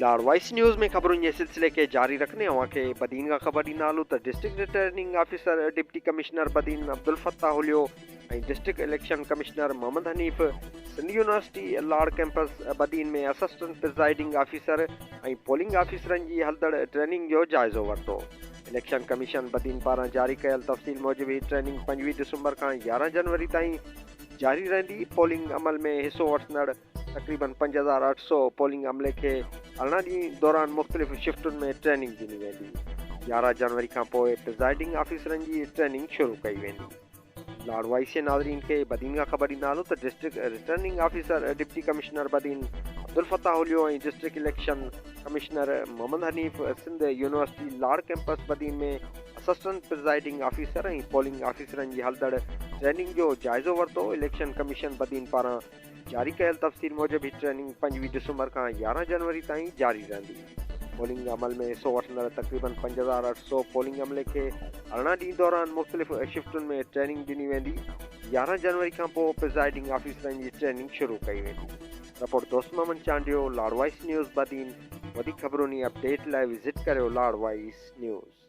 लाड़ voice news में खबरों के सिलसिले के जारी रखने के बदीन का खबर ॾींदा हलूं त district returning officer deputy commissioner Badin Abdulfatah हलियो ऐं district election commissioner Mohammad Hanif Sindh university Laar campus Badin में असिस्टेंट प्रिजाइडिंग ऑफिसर ऐं पोलिंग ऑफिसरनि जी हलंदड़ ट्रेनिंग जो जाइज़ो वरितो। इलेक्शन कमीशन बदीन पारां जारी कयल तफ़सील मूजिबि ही ट्रेनिंग 25 दिसंबर खां 11 जनवरी ताईं जारी रहंदी। पोलिंग अमल में हिसो वठंदड़ तक़रीबन 5800 पोलिंग अमले खे 18 ॾींहं दौरान मुख़्तलिफ़ शिफ्टुनि में ट्रेनिंग ॾिनी वेंदी। 11 जनवरी खां पोइ प्रिजाइडिंग ऑफिसरनि जी ट्रेनिंग शुरू कई वेंदी। लाड़ वॉइस जे नाज़रीन खे बदीन खां ख़बर ॾींदा हलूं त district returning officer deputy commissioner Badin Abdulfatah हलियो ऐं district election commissioner Mohammad Hanif Sindh university Laar campus Badin में असिस्टेंट प्रिजाइडिंग ऑफिसर ऐं पोलिंग ऑफिसरनि जी हलंदड़ ट्रेनिंग जो जाइज़ो वरितो। इलेक्शन कमीशन बदीन पारां जारी कयल तफ़सील मूजिबि ही ट्रेनिंग 25 दिसंबर खां 11 जनवरी ताईं जारी रहंदी। पोलिंग अमल में हिसो वठंदड़ तक़रीबन 5800 पोलिंग अमले खे 18 ॾींहं दौरान मुख़्तलिफ़ शिफ्टुनि में ट्रेनिंग ॾिनी वेंदी। 11 जनवरी खां पोइ प्रिजाइडिंग ऑफिसरनि जी ट्रेनिंग शुरू कई वेंदी। रिपोर्ट दोस्त मोहम्मद चांडियो, लाड़ वॉइस न्यूज़ बदीन। वधीक ख़बरुनि अपडेट लाइ विज़िट करियो लाड़ वॉइस न्यूज़।